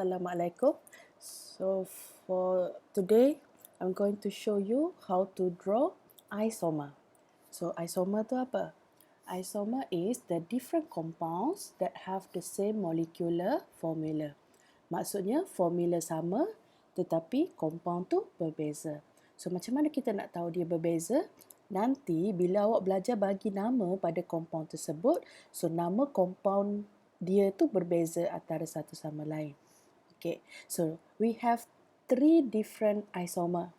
Assalamualaikum. So for today, I'm going to show you how to draw isomer. So isomer tu apa? Isomer is the different compounds that have the same molecular formula. Maksudnya formula sama tetapi compound tu berbeza. So macam mana kita nak tahu dia berbeza? Nanti bila awak belajar bagi nama pada compound tersebut, so nama compound dia tu berbeza antara satu sama lain. Okay, so we have three different isomer.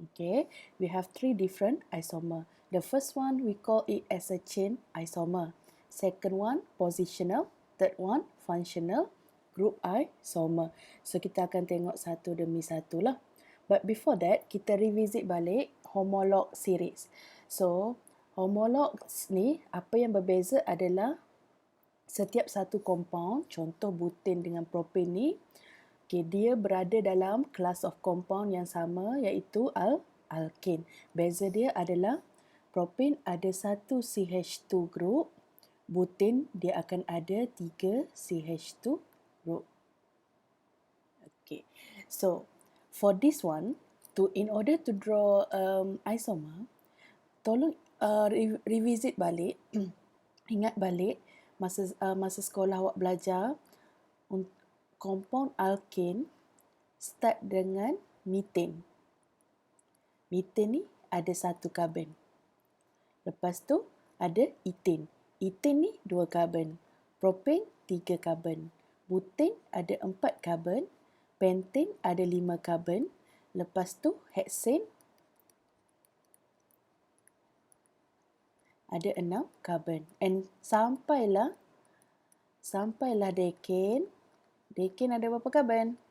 Okay, we have three different isomer. The first one we call it as a chain isomer. Second one positional. Third one functional. Group isomer. So kita akan tengok satu demi satu lah. But before that, kita revisit balik homolog series. So homologs ni apa yang berbeza adalah setiap satu compound, contoh butane dengan propane ni, okay, dia berada dalam kelas of compound yang sama iaitu alkane. Beza dia adalah propane ada satu CH2 group, butane dia akan ada 3 CH2 group. Okay, so for this one, in order to draw isomer, tolong revisit balik, ingat balik masa sekolah awak belajar compound alkane start dengan methane. Methane ni ada satu karbon. Lepas tu ada ethane. Ethane ni 2 karbon. Propane 3 karbon. Butane ada 4 karbon. Pentane ada 5 karbon. Lepas tu hexane ada 6 karbon. And sampailah decane. Decane ada berapa karbon?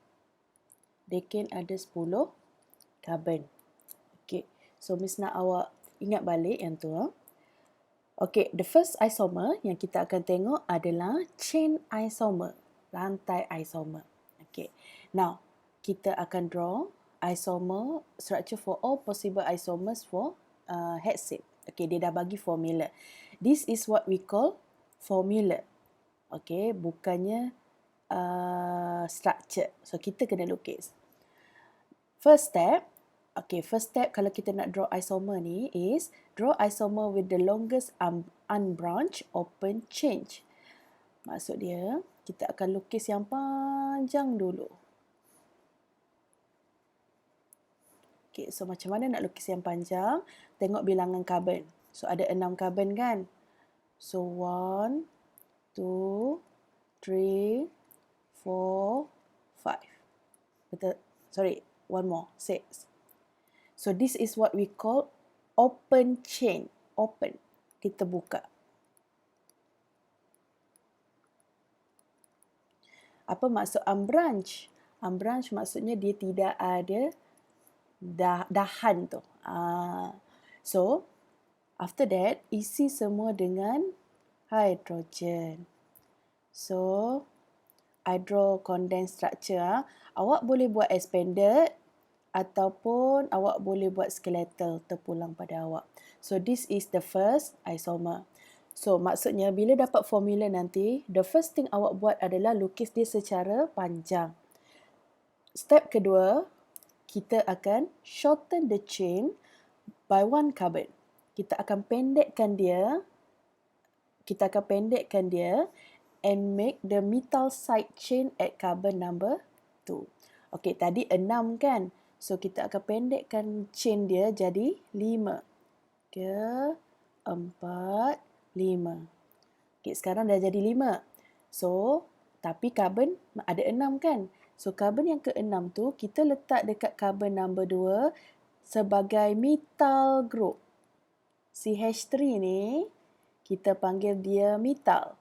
Decane ada 10 karbon. Okay, so Miss nak awak ingat balik yang tu. Okay, the first isomer yang kita akan tengok adalah chain isomer, rantai isomer. Okay, now kita akan draw isomer structure for all possible isomers for hexane. Okay, dia dah bagi formula. This is what we call formula. Okay, bukannya structure. So kita kena lukis. First step kalau kita nak draw isomer ni is draw isomer with the longest unbranched open chain. Maksud dia kita akan lukis yang panjang dulu. Okay, so macam mana nak lukis yang panjang? Tengok bilangan karbon. So ada 6 karbon kan? So 1, 2, 3, 4, 5. Betul? Sorry, one more. 6. So this is what we call open chain. Open. Kita buka. Apa maksud unbranch? Unbranch maksudnya dia tidak ada dahan tu. So after that, isi semua dengan hydrogen. So I draw condensed structure. Awak boleh buat expanded ataupun awak boleh buat skeletal terpulang pada awak. So this is the first isomer. So maksudnya bila dapat formula nanti, the first thing awak buat adalah lukis dia secara panjang. Step kedua, kita akan shorten the chain by 1 carbon. Kita akan pendekkan dia and make the methyl side chain at carbon number 2. Okey, tadi 6 kan? So kita akan pendekkan chain dia jadi 5. 3, 4, 5. Okey, sekarang dah jadi 5. So, tapi carbon ada 6 kan? So carbon yang ke-6 tu kita letak dekat carbon number 2 sebagai methyl group. CH3 ni kita panggil dia methyl.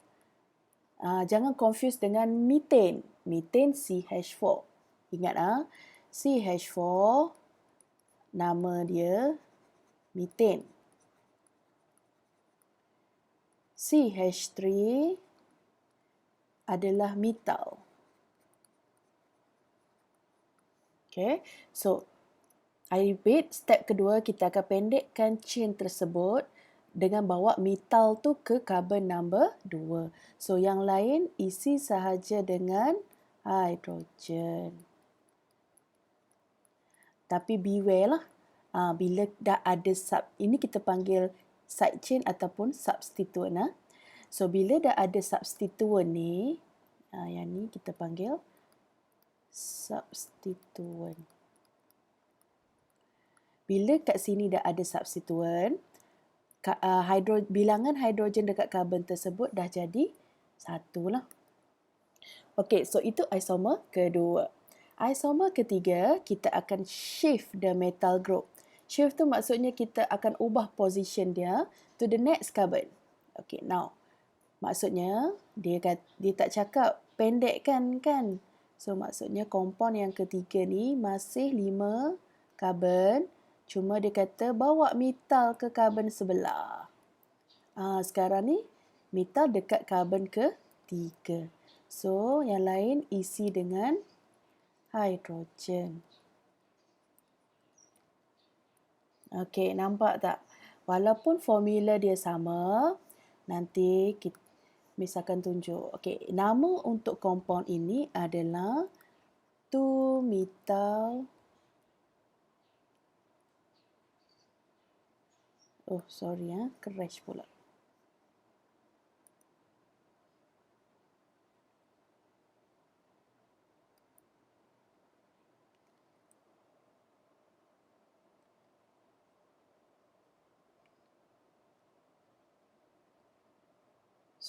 Jangan confuse dengan methane. Methane CH4. Ingat CH4 nama dia methane. CH3 adalah methyl. Okay, so I repeat, step kedua kita akan pendekkan chain tersebut dengan bawa methyl tu ke carbon number 2. So yang lain isi sahaja dengan hidrogen. Tapi beware lah. Bila dah ada ini kita panggil side chain ataupun substituent. So, bila dah ada substituent ni, yang ni kita panggil substituent. Bila kat sini dah ada substituent, bilangan hidrogen dekat karbon tersebut dah jadi 1 lah. Okey, so itu isomer kedua. Isomer ketiga, kita akan shift the metal group. Shift tu maksudnya kita akan ubah position dia to the next carbon. Okay, now. Maksudnya, dia tak cakap pendek kan? So, maksudnya compound yang ketiga ni masih 5 carbon. Cuma dia kata bawa metal ke carbon sebelah. Sekarang ni, metal dekat carbon ke-3. So, yang lain isi dengan hidrogen. Okey, nampak tak? Walaupun formula dia sama, nanti kita misalkan tunjuk. Okey, nama untuk compound ini adalah 2-methyl. Oh, sorry crash pula.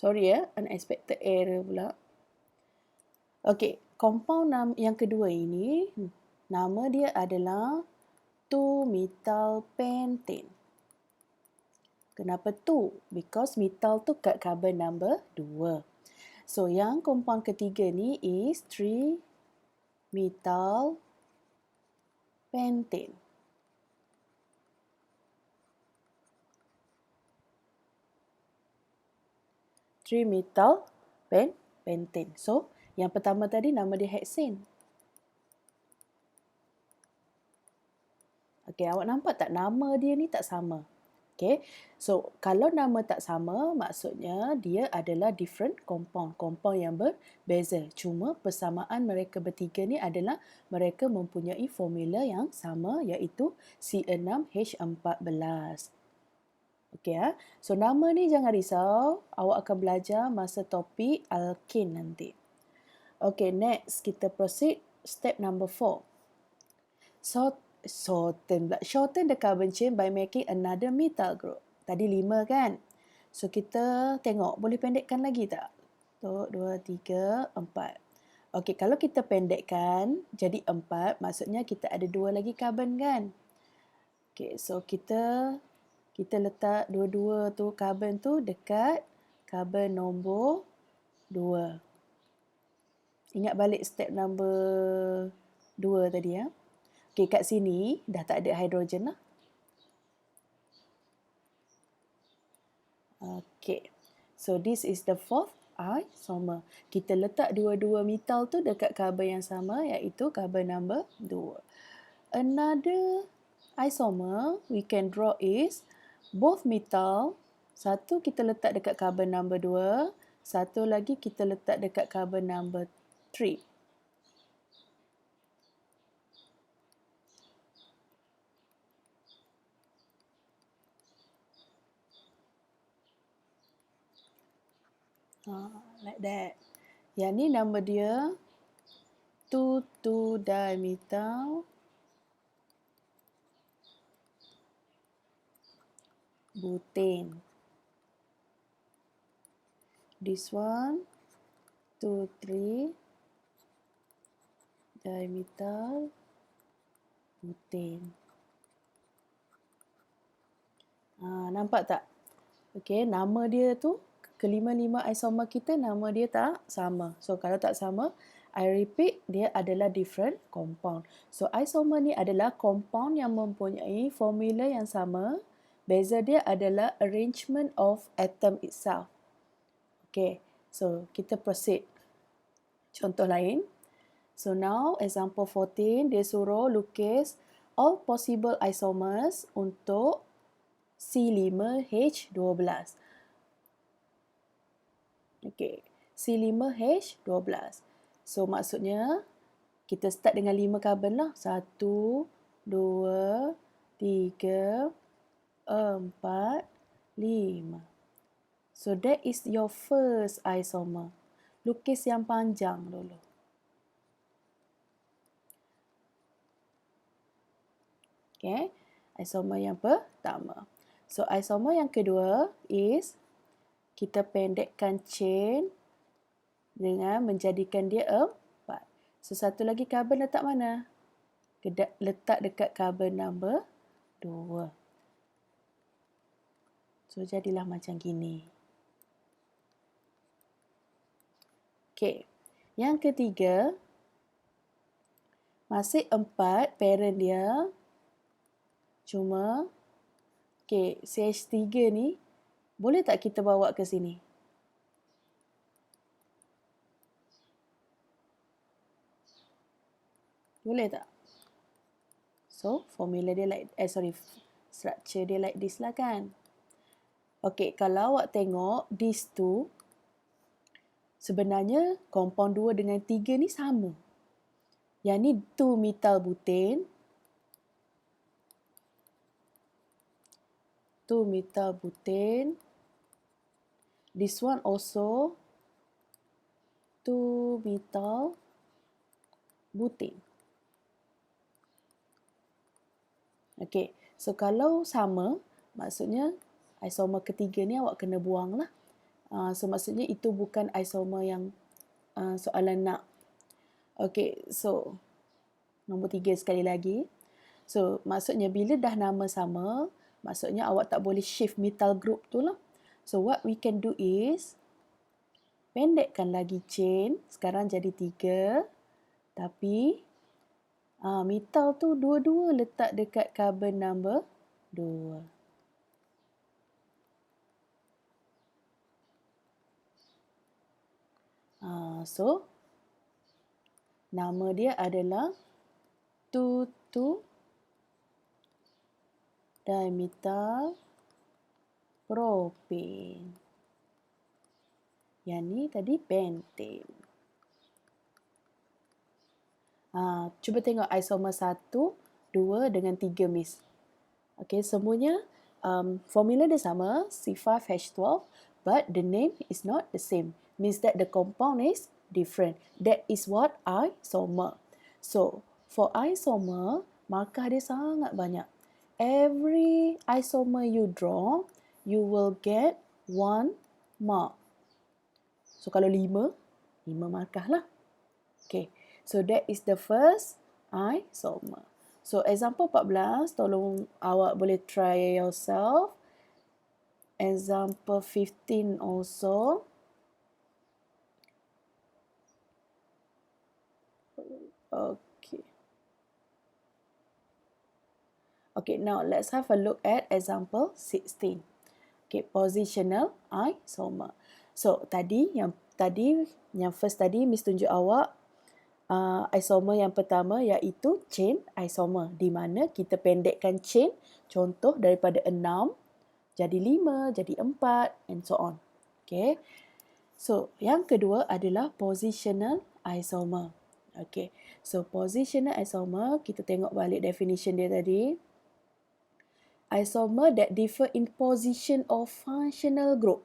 Sorry unexpected error pula. Okey, compound yang kedua ini, nama dia adalah 2-methyl pentane. Kenapa 2? Because methyl tu kat carbon number 2. So, yang compound ketiga ni is 3-methyl pentane. 3-methyl pentane. So, yang pertama tadi nama dia hexane. Okey, awak nampak tak nama dia ni tak sama? Okey. So, kalau nama tak sama, maksudnya dia adalah different compound. Compound yang berbeza. Cuma persamaan mereka bertiga ni adalah mereka mempunyai formula yang sama, iaitu C6H14. Okey So, nama ni jangan risau. Awak akan belajar masa topik alkane nanti. Okey, next kita proceed step number 4. Shorten the carbon chain by making another methyl group. Tadi 5 kan? So, kita tengok boleh pendekkan lagi tak? 1, 2, 3, 4. Okey, kalau kita pendekkan jadi 4, maksudnya kita ada 2 lagi carbon kan? Okey, so kita letak dua-dua tu carbon tu dekat carbon nombor 2. Ingat balik step number 2 tadi Okey, kat sini dah tak ada hidrogen lah. Okey. So, this is the fourth isomer. Kita letak dua-dua metal tu dekat carbon yang sama, iaitu carbon number 2. Another isomer we can draw is both metal. Satu kita letak dekat carbon number 2. Satu lagi kita letak dekat carbon number 3. Like that. Yang ni nama dia 2,2-dimethyl butane. This one 2,3-dimethyl butane. Nampak tak? Okey, nama dia tu kelima-lima isomer kita nama dia tak sama. So kalau tak sama, I repeat, dia adalah different compound. So isomer ni adalah compound yang mempunyai formula yang sama. Beza dia adalah arrangement of atom itself. Okay, so kita proceed. Contoh lain. So now example 14, dia suruh lukis all possible isomers untuk C5H12. Okay, C5H12. So maksudnya kita start dengan 5 carbon lah. 1, 2, 3, 4, 5. So that is your first isomer. Lukis yang panjang dulu. Okay, isomer yang pertama. So isomer yang kedua is kita pendekkan chain dengan menjadikan dia 4. So satu lagi carbon letak mana? Letak dekat carbon number 2. So jadilah macam gini. Okay, yang ketiga masih 4 parent dia. Cuma okay, CH3 ni boleh tak kita bawa ke sini? Boleh tak? So, formula dia structure dia like this lah kan. Okay, kalau awak tengok these two, sebenarnya compound 2 dengan 3 ni sama. Yang ni 2 methyl butane. 2 methyl butane. This one also 2 methyl butane. Okay, so kalau sama, maksudnya isomer ketiga ni awak kena buang lah. So maksudnya itu bukan isomer yang soalan nak. Okay, so nombor 3 sekali lagi. So maksudnya bila dah nama sama, maksudnya awak tak boleh shift methyl group tu lah. So what we can do is pendekkan lagi chain, sekarang jadi 3. Tapi methyl tu dua-dua letak dekat carbon number 2. So, nama dia adalah 2,2 dimethyl propane. Yang ni tadi pentane. Cuba tengok isomer 1, 2 dengan 3 miss. Okay, semuanya formula dia sama, C5H12, but the name is not the same. Means that the compound is different. That is what isomer. So, for isomer, markah dia sangat banyak. Every isomer you draw, you will get 1 mark. So, kalau 5 markah lah. Okay, so that is the first isomer. So, example 14, tolong awak boleh try yourself. Example 15 also. Okay. Okay, now let's have a look at example 16. Okay, positional isomer. So, yang first tadi Miss tunjuk awak isomer yang pertama iaitu chain isomer, di mana kita pendekkan chain, contoh daripada 6 jadi 5, jadi 4 and so on. Okay. So, yang kedua adalah positional isomer. Okay. So, positional isomer, kita tengok balik definition dia tadi. Isomer that differ in position of functional group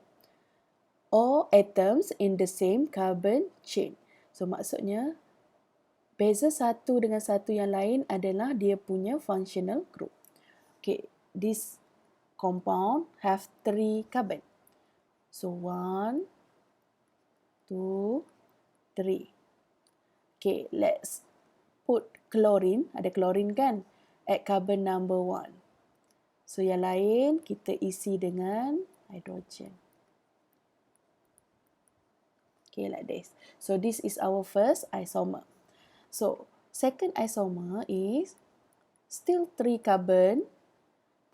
or atoms in the same carbon chain. So, maksudnya beza satu dengan satu yang lain adalah dia punya functional group. Okay, this compound have 3 carbon. So 1, 2, 3. Okay, let's put chlorine. Ada chlorine kan? At carbon number 1. So yang lain kita isi dengan hydrogen. Okay, like this. So this is our first isomer. So, second isomer is still 3 carbon,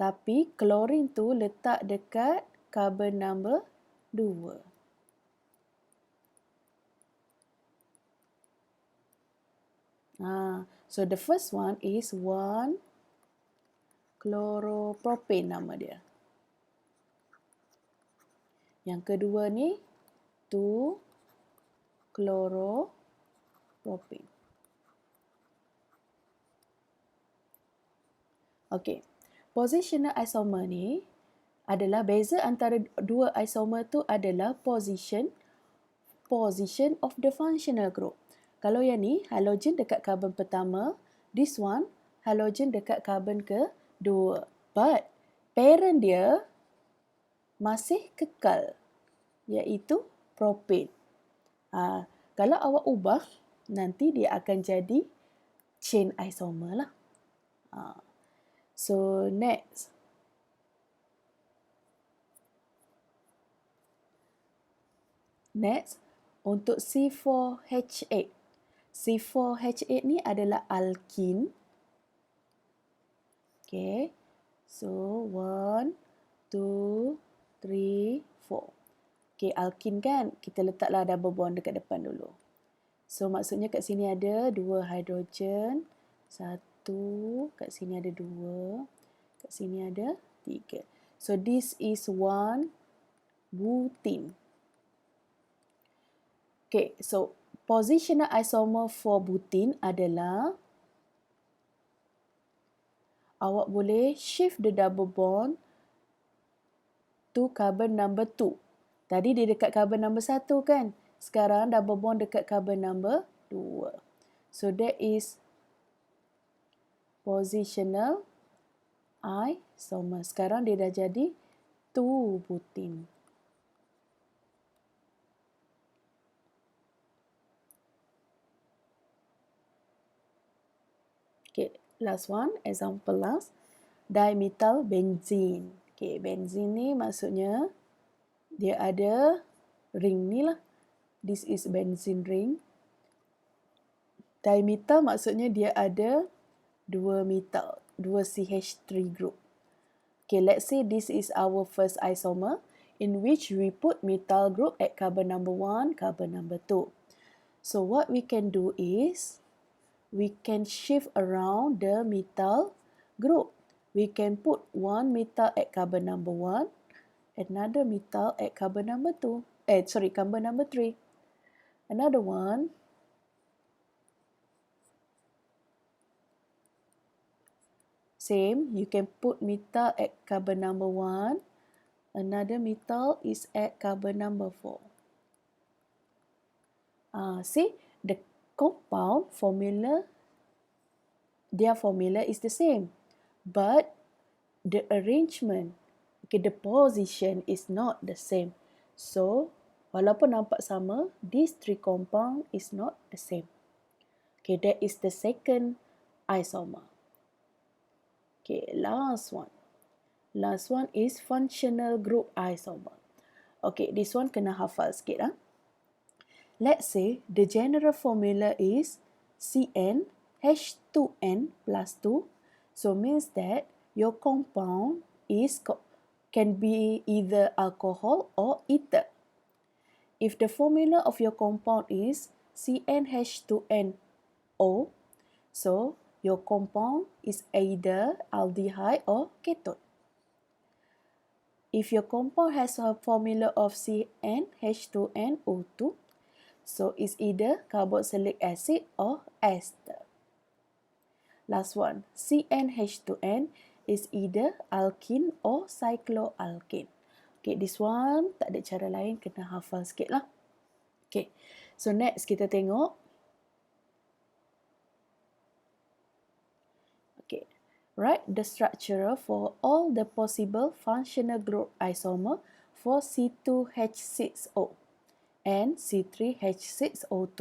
tapi chlorine tu letak dekat carbon number 2. So the first one is 1 chloropropane nama dia. Yang kedua ni 2 chlorotoluene. propane. Okey. Positional isomer ni adalah beza antara dua isomer tu adalah position of the functional group. Kalau yang ni halogen dekat karbon pertama, this one halogen dekat karbon kedua. But parent dia masih kekal, iaitu propane. Kalau awak ubah, nanti dia akan jadi chain isomer lah. So next, untuk C4H8. C4H8 ni adalah alkin. Okay. So 1, 2, 3, 4. Okay, alkin kan? Kita letaklah double bond dekat depan dulu. So maksudnya kat sini ada 2 hidrogen, 1, kat sini ada 2, kat sini ada 3. So this is 1 butene. Okay, so positional isomer for butene adalah awak boleh shift the double bond to carbon number 2. Tadi dia dekat carbon number 1 kan? Sekarang double bond dekat carbon number 2. So that is positional isomer. Sekarang dia dah jadi 2 butene. Okay, last one, example last. Dimethyl benzene. Okay, benzene ni maksudnya dia ada ring ni lah. This is benzene ring. Dimethyl maksudnya dia ada 2 methyl, 2 CH3 group. Okay, let's say this is our first isomer in which we put methyl group at carbon number 1, carbon number 2. So what we can do is we can shift around the methyl group. We can put one methyl at carbon number 1, another methyl at carbon number 2. Carbon number 3. Another one. Same, you can put methyl at carbon number 1. Another methyl is at carbon number 4. See, the compound formula, their formula is the same. But the arrangement, okay, the position is not the same. So, walaupun nampak sama, these three compound is not the same. Okay, that is the second isomer. Okay, last one. Last one is functional group isomer. Okay, this one kena hafal sikit. Let's say the general formula is CnH2n plus 2. So means that your compound can be either alcohol or ether. If the formula of your compound is CnH2nO, so your compound is either aldehyde or ketone. If your compound has a formula of CnH2nO2, so it's either carboxylic acid or ester. Last one, CnH2n is either alkene or cycloalkane. Okay, this one tak ada cara lain, kena hafal sikit lah. Okay, so next kita tengok. Okay, write the structure for all the possible functional group isomer for C2H6O and C3H6O2.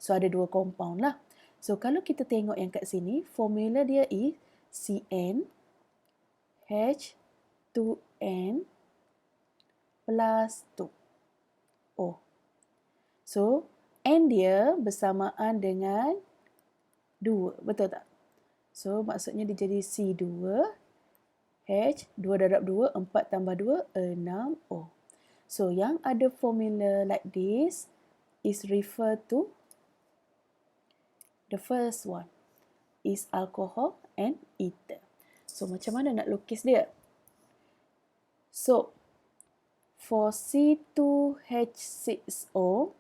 So ada dua compound lah. So kalau kita tengok yang kat sini, formula dia is CnH2n plus 2. Oh. So, N dia bersamaan dengan 2. Betul tak? So, maksudnya dia jadi C2, H, 2 darab 2, 4 tambah 2, 6, O. So, yang ada formula like this is refer to the first one is alcohol and ether. So, macam mana nak lukis dia? So, for C2H6O,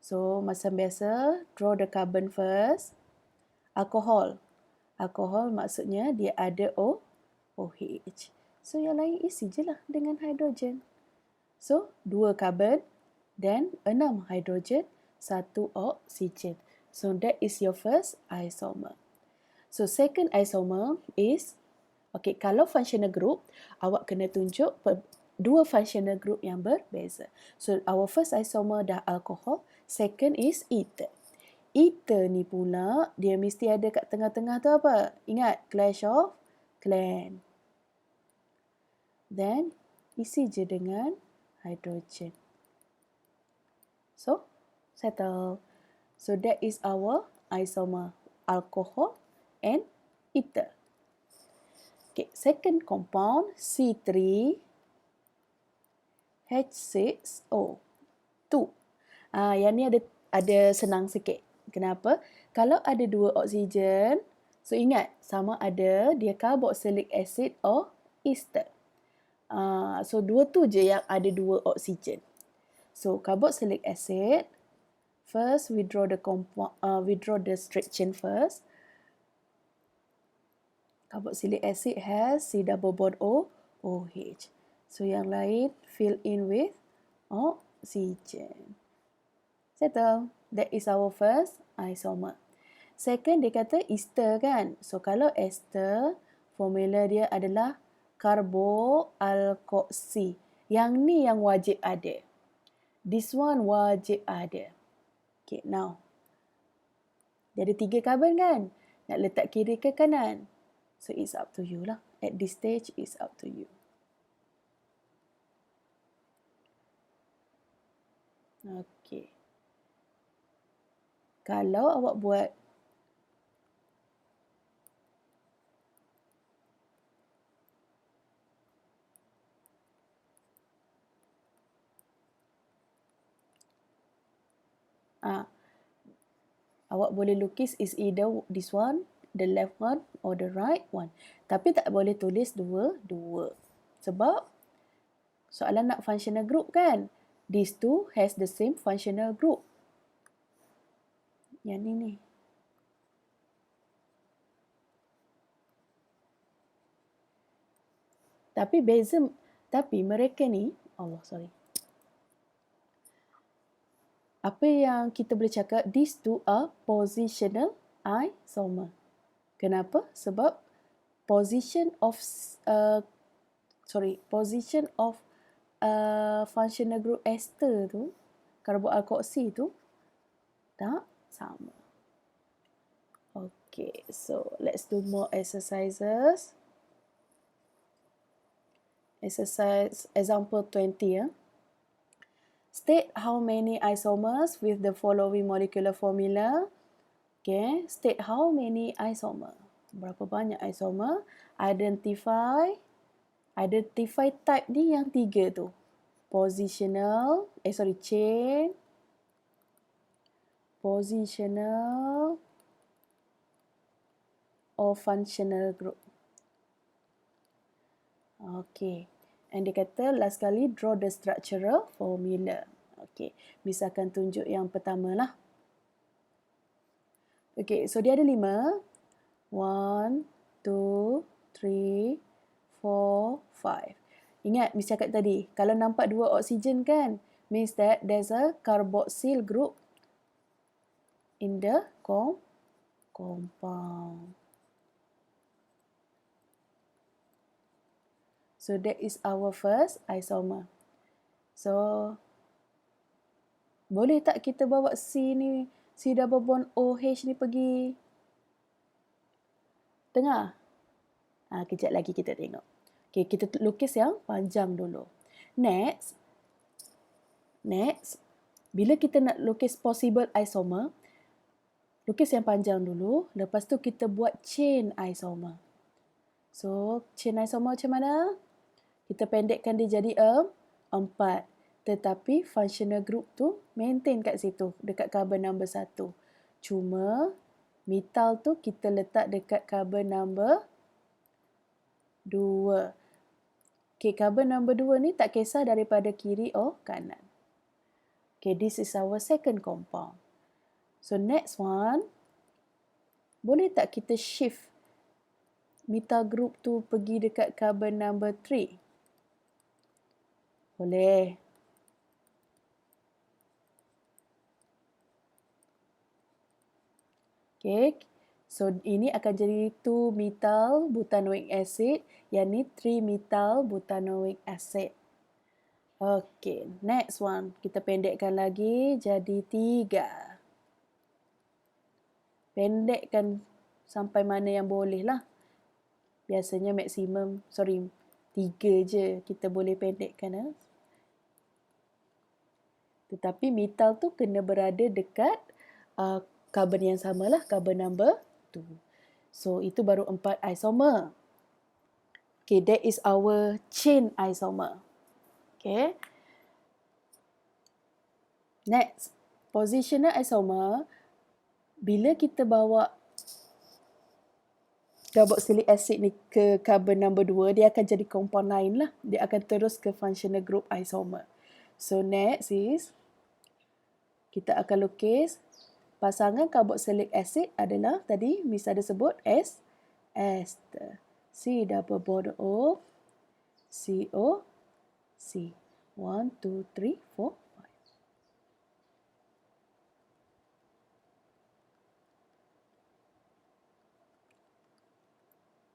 So macam biasa, draw the carbon first. Alcohol. Alcohol maksudnya dia ada OH. So yang lain isi je lah dengan hidrogen. So 2 carbon, then 6 hidrogen, 1 oksigen. So that is your first isomer. So second isomer is, okay, kalau functional group, awak kena tunjuk 2 functional group yang berbeza. So our first isomer dah alcohol, second is ether. Ether ni pula, dia mesti ada kat tengah-tengah tu apa? Ingat, clash of clan. Then, isi je dengan hydrogen. So, settle. So, that is our isomer, alcohol and ether. Okay, second compound, C3H6O2. Yang ni ada senang sikit. Kenapa? Kalau ada 2 oksigen, so ingat, sama ada dia carboxylic acid or ester. So, 2 tu je yang ada 2 oksigen. So, carboxylic acid, first we draw the straight chain first. Carboxylic acid has C double bond OH. So, yang lain fill in with oxygen. Settle. That is our first isomer. Second, dia kata ester kan. So, kalau ester, formula dia adalah karboalkoksi. Yang ni yang wajib ada. This one wajib ada. Okay, now. Dia ada 3 carbon kan? Nak letak kiri ke kanan? So, it's up to you lah. At this stage, it's up to you. Okay. Kalau awak buat awak boleh lukis is either this one, the left one or the right one. Tapi tak boleh tulis dua-dua. Sebab soalan nak functional group kan? These two has the same functional group. Yang ni. Tapi mereka ni, apa yang kita boleh cakap, these two are positional isomer. Kenapa? Sebab position of functional group ester tu, karboalkoksi tu tak sama. Okay, so let's do more exercises. Exercise example 20 . State how many isomers with the following molecular formula. Okay, state how many isomer. Berapa banyak isomer. Identify type ni yang 3 tu. Chain. Positional or functional group. Okay. And dia kata last kali draw the structural formula. Okay. Miss akan tunjuk yang pertama lah. Okay. So dia ada 5. 1, 2, 3, 4, 5. Ingat Miss cakap tadi. Kalau nampak 2 oksigen kan. Means that there's a carboxyl group in the compound. So that is our first isomer. So boleh tak kita bawa C double bond OH ni pergi tengah? Kejap lagi kita tengok. Okay, kita lukis yang panjang dulu. Next, bila kita nak lukis possible isomer, lukis yang panjang dulu. Lepas tu kita buat chain isomer. So, chain isomer macam mana? Kita pendekkan dia jadi 4. Tetapi functional group tu maintain kat situ. Dekat carbon number 1. Cuma metal tu kita letak dekat carbon number 2. Okay, carbon number 2 ni tak kisah daripada kiri or kanan. Okay, this is our second compound. So next one, boleh tak kita shift methyl group tu pergi dekat carbon number 3? Boleh. Okay, so ini akan jadi 2-methyl butanoic acid, yang ni 3-methyl butanoic acid. Okay, next one. Kita pendekkan lagi jadi 3. Pendekkan sampai mana yang boleh lah. Biasanya maksimum, 3 je kita boleh pendekkan. Tetapi methyl tu kena berada dekat carbon yang sama lah, carbon number 2. So, itu baru 4 isomer. Okay, that is our chain isomer. Okay. Next, positional isomer. Bila kita bawa carboxylic acid ni ke carbon number 2, dia akan jadi compound lain lah. Dia akan terus ke functional group isomer. So, next is, kita akan lukis pasangan carboxylic acid adalah tadi Miss ada sebut ester. C double bond O, CO, C. 1, 2, 3, 4,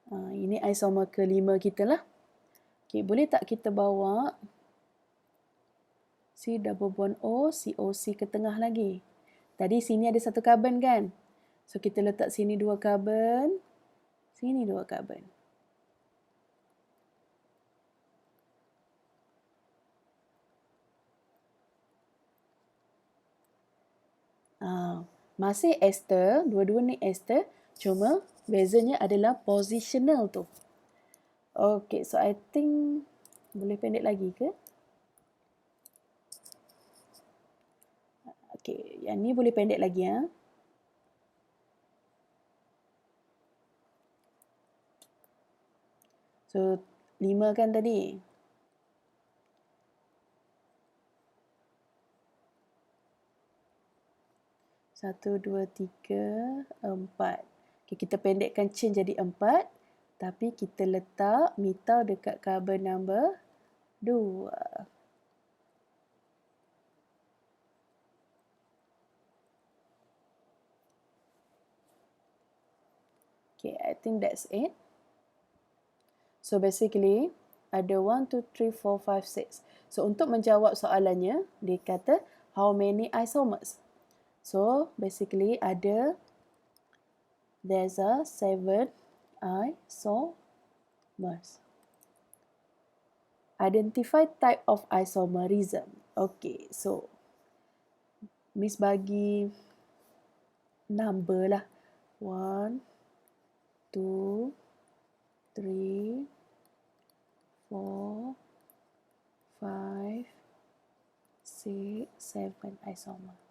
5. Ini isomer kelima kita lah. Okay, boleh tak kita bawa C double bond O, COC ke tengah lagi? Tadi sini ada 1 karbon kan? So, kita letak sini 2 karbon, sini 2 karbon. Masih ester, dua-dua ni ester, cuma bezanya adalah positional tu. Okay, so I think boleh pendek lagi ke? Okay, yang ni boleh pendek lagi ya. So, 5 kan tadi? Satu, dua, tiga, 4. Okay, kita pendekkan chain jadi 4. Tapi kita letak methyl dekat carbon number 2. Okay, I think that's it. So basically, ada 1, 2, 3, 4, 5, 6. So untuk menjawab soalannya, dia kata how many isomers? So basically there's a 7 isomers. Identify type of isomerism. Okay, so Miss bagi number lah. 1, 2, 3, 4, 5, 6, 7 isomer.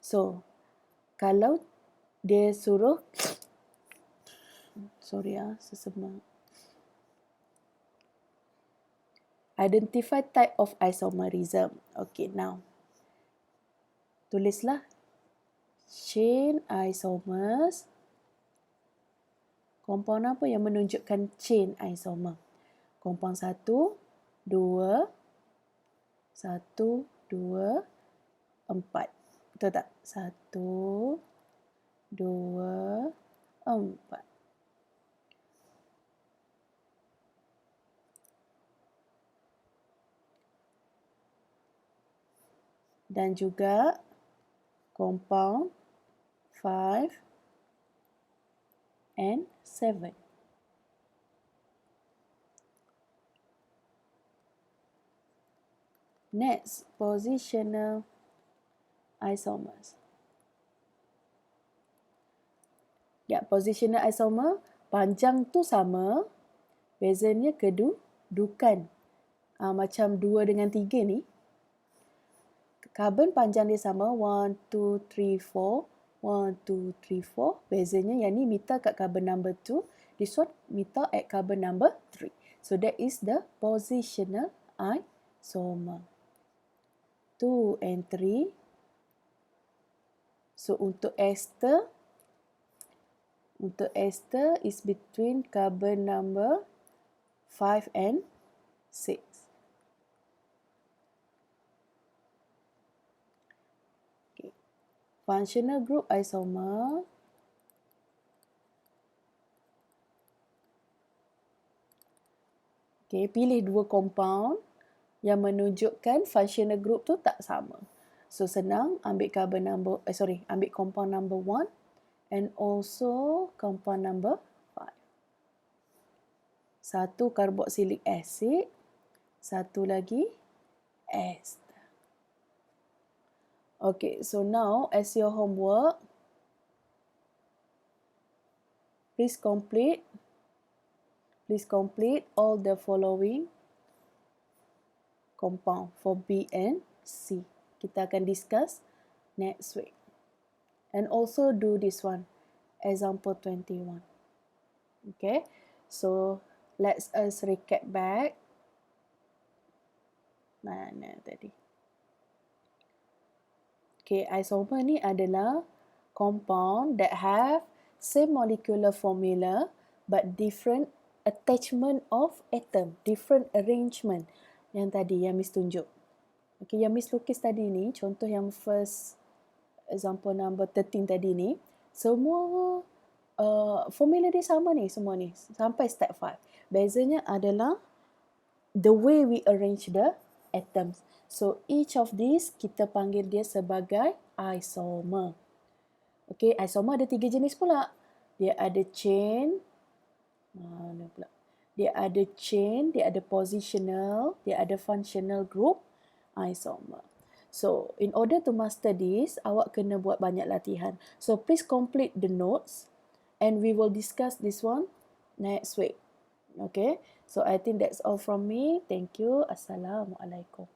So, kalau dia suruh, sesama. Identify type of isomerism. Okay, now. Tulislah chain isomers. Compound apa yang menunjukkan chain isomer? Compound 1, 2, 1, 2, 4. Betul tak? 1, 2, 4. Dan juga compound 5 and 7. Next, positional isomers. Ya, positional isomer, panjang tu sama, bezanya kedudukan. Macam 2 dengan 3 ni. Karbon panjang dia sama, 1, 2, 3, 4. 1, 2, 3, 4. Bezanya yang ni methyl kat carbon number 2. This one methyl at carbon number 3. So that is the positional isomer. 2 and 3. So untuk ester is between carbon number 5 and 6. Okay. Functional group isomer. Okay, pilih dua compound yang menunjukkan functional group tu tak sama. So senang, ambil ambil compound number 1 and also compound number 5. Satu carboxylic acid, satu lagi ester. Okay, so now as your homework, please complete all the following compound for B and C. Kita akan discuss next week. And also do this one, example 21. Okay, so let's us recap back. Mana tadi? Okay, isomer ni adalah compound that have same molecular formula but different attachment of atom, different arrangement. Yang tadi yang Miss tunjuk. Okay, yang Miss lukis tadi ni, contoh yang first example number 13 tadi ni, semua formula dia sama ni, semua ni sampai step 5. Bezanya adalah the way we arrange the atoms. So each of these kita panggil dia sebagai isomer. Okay, isomer ada 3 jenis pula. Dia ada chain, mana pula? Dia ada chain, dia ada positional, dia ada functional group isomer. So, in order to master this, awak kena buat banyak latihan. So, please complete the notes and we will discuss this one next week. Okay? So, I think that's all from me. Thank you. Assalamualaikum.